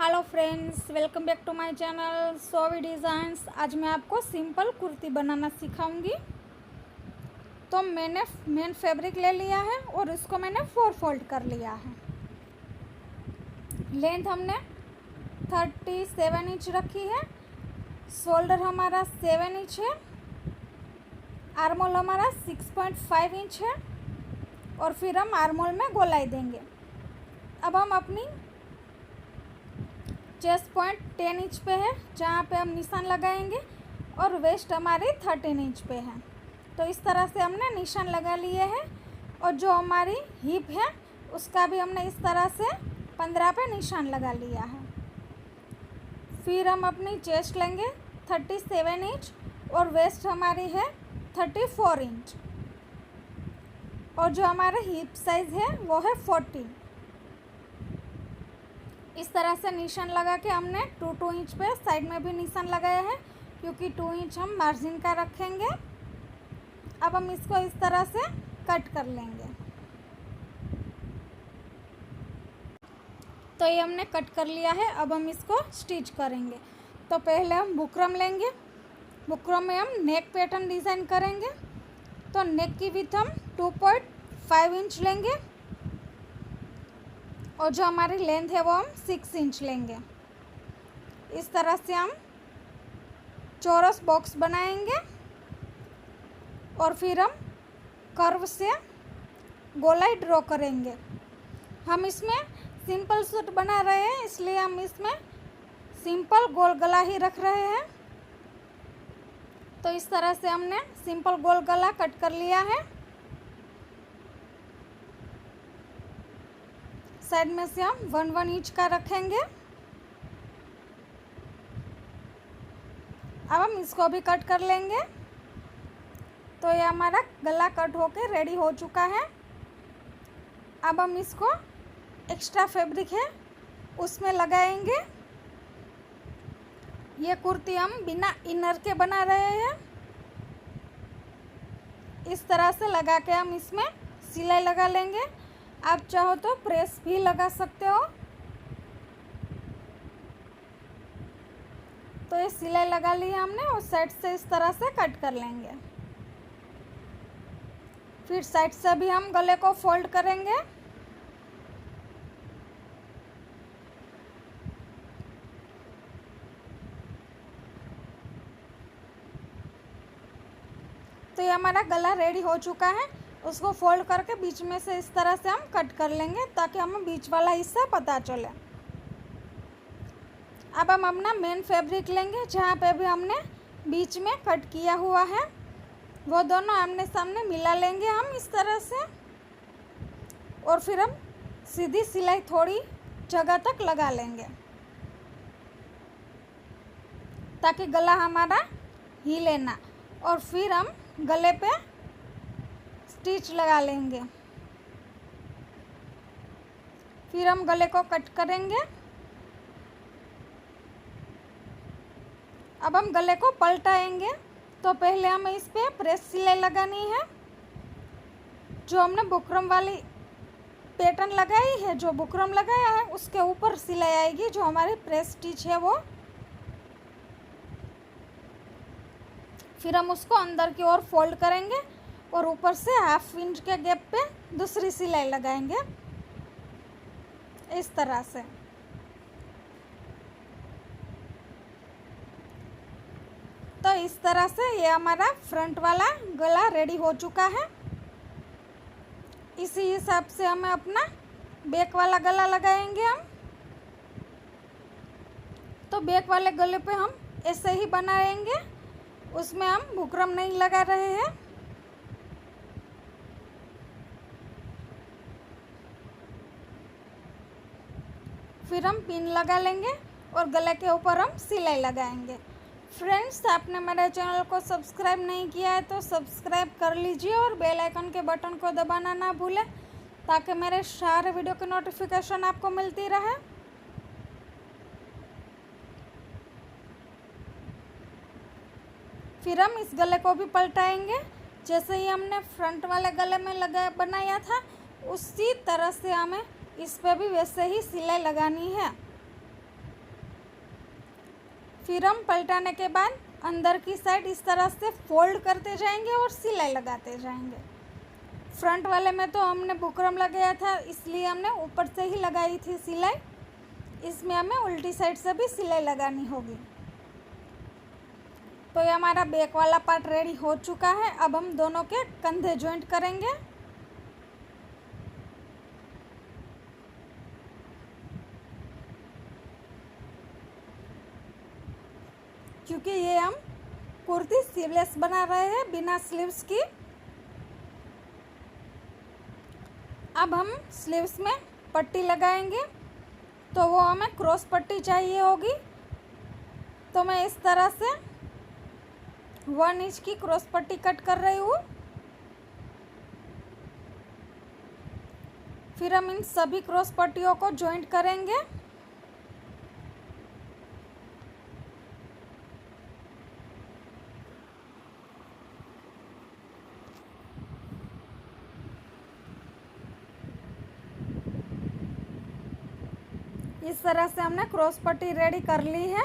Hello friends, welcome back to my channel Sovi designs. आज मैं आपको सिंपल कुर्ती बनाना सिखाऊंगी। तो मैंने मेन फैब्रिक ले लिया है और इसको मैंने 4 फोल्ड कर लिया है। लेंथ हमने 37 इंच रखी है। शोल्डर हमारा 7 इंच है। आर्मोल हमारा 6.5 इंच है और फिर हम आर्मोल में गोलाई देंगे। अब हम अपनी चेस्ट पॉइंट 10 इंच पे है, जहाँ पे हम निशान लगाएंगे, और वेस्ट हमारी 13 इंच पे है। तो इस तरह से हमने निशान लगा लिए हैं। और जो हमारी हिप है उसका भी हमने इस तरह से 15 पे निशान लगा लिया है। फिर हम अपनी चेस्ट लेंगे 37 इंच और वेस्ट हमारी है 34 इंच, और जो हमारा हिप साइज़ है वो है 14। इस तरह से निशान लगा के हमने 2 इंच पे साइड में भी निशान लगाया है, क्योंकि 2 इंच हम मार्जिन का रखेंगे। अब हम इसको इस तरह से कट कर लेंगे। तो ये हमने कट कर लिया है। अब हम इसको स्टिच करेंगे। तो पहले हम बुकरम लेंगे। बुकरम में हम नेक पैटर्न डिज़ाइन करेंगे। तो नेक की विड्थ हम 2.5 इंच लेंगे और जो हमारी लेंथ है वो हम 6 इंच लेंगे। इस तरह से हम चौरस बॉक्स बनाएंगे और फिर हम कर्व से गोलाई ड्रॉ करेंगे। हम इसमें सिंपल सूट बना रहे हैं, इसलिए हम इसमें सिंपल गोल गला ही रख रहे हैं। तो इस तरह से हमने सिंपल गोल गला कट कर लिया है। साइड में से हम 1 इंच का रखेंगे। अब हम इसको भी कट कर लेंगे। तो ये हमारा गला कट होके रेडी हो चुका है। अब हम इसको एक्स्ट्रा फैब्रिक है उसमें लगाएंगे। ये कुर्ती हम बिना इनर के बना रहे हैं। इस तरह से लगा के हम इसमें सिलाई लगा लेंगे। आप चाहो तो प्रेस भी लगा सकते हो। तो ये सिलाई लगा ली है हमने और साइड से इस तरह से कट कर लेंगे। फिर साइड से भी हम गले को फोल्ड करेंगे। तो ये हमारा गला रेडी हो चुका है। उसको फोल्ड करके बीच में से इस तरह से हम कट कर लेंगे, ताकि हमें बीच वाला हिस्सा पता चले। अब हम अपना मेन फैब्रिक लेंगे, जहाँ पे भी हमने बीच में कट किया हुआ है वो दोनों आमने सामने मिला लेंगे हम इस तरह से। और फिर हम सीधी सिलाई थोड़ी जगह तक लगा लेंगे, ताकि गला हमारा हिले ना। और फिर हम गले पे स्टिच लगा लेंगे। फिर हम गले को कट करेंगे। अब हम गले को पलटाएंगे। तो पहले हमें इस पे प्रेस सिलाई लगानी है। जो हमने बुकरम वाली पैटर्न लगाई है, जो बुकरम लगाया है उसके ऊपर सिलाई आएगी, जो हमारी प्रेस स्टिच है वो। फिर हम उसको अंदर की ओर फोल्ड करेंगे और ऊपर से 1/2 इंच के गैप पे दूसरी सिलाई लगाएंगे इस तरह से। तो इस तरह से ये हमारा फ्रंट वाला गला रेडी हो चुका है। इसी हिसाब से हमें अपना बैक वाला गला लगाएंगे हम। तो बैक वाले गले पे हम ऐसे ही बनाएंगे, उसमें हम बुकरम नहीं लगा रहे हैं। फिर हम पिन लगा लेंगे और गले के ऊपर हम सिलाई लगाएंगे। फ्रेंड्स, आपने मेरे चैनल को सब्सक्राइब नहीं किया है तो सब्सक्राइब कर लीजिए और बेल आइकन के बटन को दबाना ना भूलें, ताकि मेरे सारे वीडियो की नोटिफिकेशन आपको मिलती रहे। फिर हम इस गले को भी पलटाएंगे। जैसे ही हमने फ्रंट वाले गले में बनाया था, उसी तरह से हमें इस पे भी वैसे ही सिलाई लगानी है। फिर हम पलटाने के बाद अंदर की साइड इस तरह से फोल्ड करते जाएंगे और सिलाई लगाते जाएंगे। फ्रंट वाले में तो हमने बुकरम लगाया था, इसलिए हमने ऊपर से ही लगाई थी सिलाई। इसमें हमें उल्टी साइड से भी सिलाई लगानी होगी। तो ये हमारा बैक वाला पार्ट रेडी हो चुका है। अब हम दोनों के कंधे जॉइंट करेंगे। क्योंकि ये हम कुर्ती स्लीवलेस बना रहे हैं बिना स्लीव्स की। अब हम स्लीव्स में पट्टी लगाएंगे, तो वो हमें क्रॉस पट्टी चाहिए होगी। तो मैं इस तरह से 1 इंच की क्रॉस पट्टी कट कर रही हूँ। फिर हम इन सभी क्रॉस पट्टियों को जॉइंट करेंगे। इस तरह से हमने क्रॉस पट्टी रेडी कर ली है।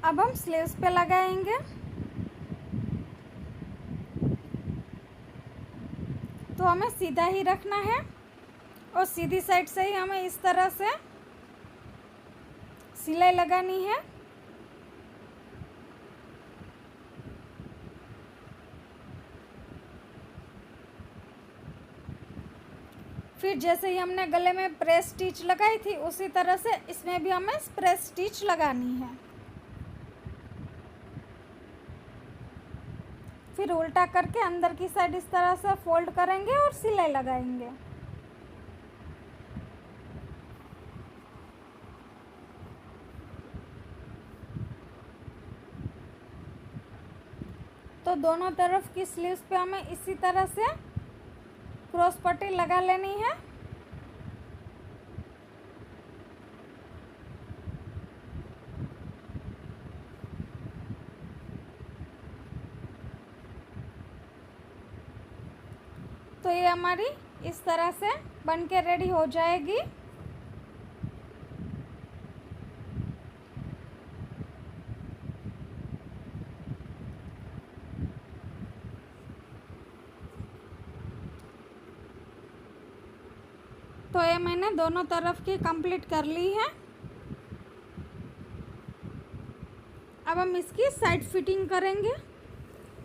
अब हम स्लीव्स पे लगाएंगे। तो हमें सीधा ही रखना है और सीधी साइड से ही हमें इस तरह से सिलाई लगानी है। फिर जैसे ही हमने गले में प्रेस स्टिच लगाई थी, उसी तरह से इसमें भी हमें प्रेस स्टिच लगानी है। फिर उल्टा करके अंदर की साइड इस तरह से फोल्ड करेंगे और सिलाई लगाएंगे। तो दोनों तरफ की स्लीव्स पे हमें इसी तरह से क्रॉस पट्टी लगा लेनी है। तो ये हमारी इस तरह से बन के रेडी हो जाएगी। तो ये मैंने दोनों तरफ की कंप्लीट कर ली है। अब हम इसकी साइड फिटिंग करेंगे।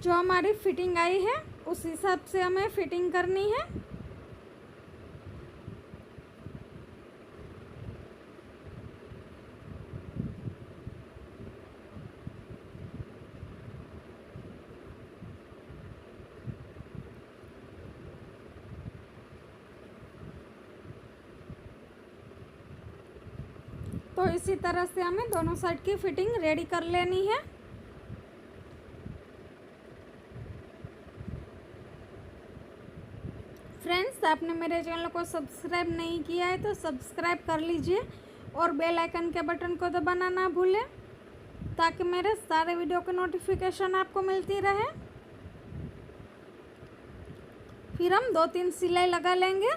जो हमारी फिटिंग आई है उस हिसाब से हमें फिटिंग करनी है। तो इसी तरह से हमें दोनों साइड की फिटिंग रेडी कर लेनी है। फ्रेंड्स, आपने मेरे चैनल को सब्सक्राइब नहीं किया है तो सब्सक्राइब कर लीजिए और बेल आइकन के बटन को दबाना ना भूलें, ताकि मेरे सारे वीडियो की नोटिफिकेशन आपको मिलती रहे। फिर हम 2-3 सिलाई लगा लेंगे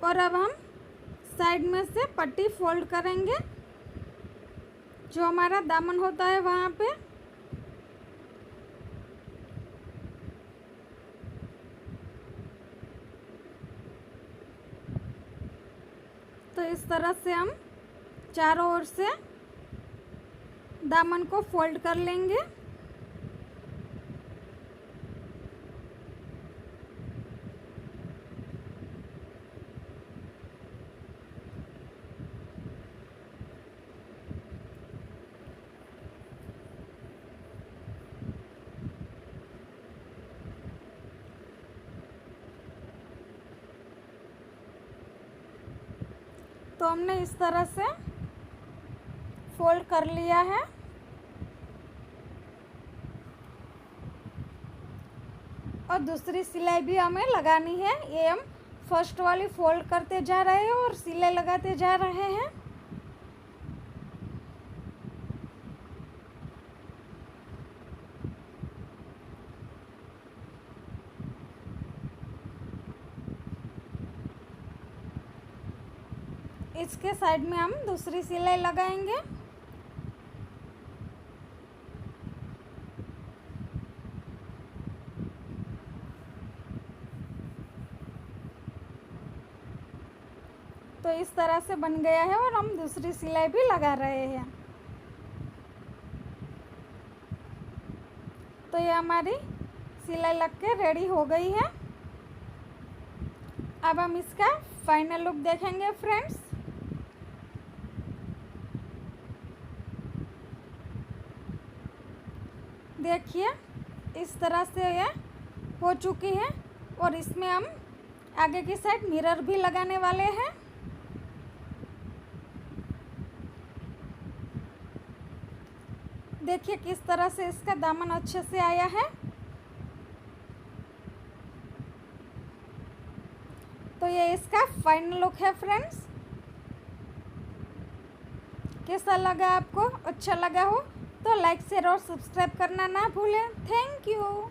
और अब हम साइड में से पट्टी फोल्ड करेंगे। जो हमारा दामन होता है वहाँ पे तो इस तरह से हम चारों ओर से दामन को फोल्ड कर लेंगे। तो हमने इस तरह से फोल्ड कर लिया है। और दूसरी सिलाई भी हमें लगानी है। ये हम फर्स्ट वाली फोल्ड करते जा रहे हैं और सिलाई लगाते जा रहे हैं। इसके साइड में हम दूसरी सिलाई लगाएंगे। तो इस तरह से बन गया है और हम दूसरी सिलाई भी लगा रहे हैं। तो ये हमारी सिलाई लग के रेडी हो गई है। अब हम इसका फाइनल लुक देखेंगे फ्रेंड्स। देखिए इस तरह से ये हो चुकी है और इसमें हम आगे की साइड मिरर भी लगाने वाले हैं। देखिए किस तरह से इसका दामन अच्छे से आया है। तो ये इसका फाइनल लुक है फ्रेंड्स। कैसा लगा आपको? अच्छा लगा हो तो लाइक शेयर और सब्सक्राइब करना ना भूलें। Thank you.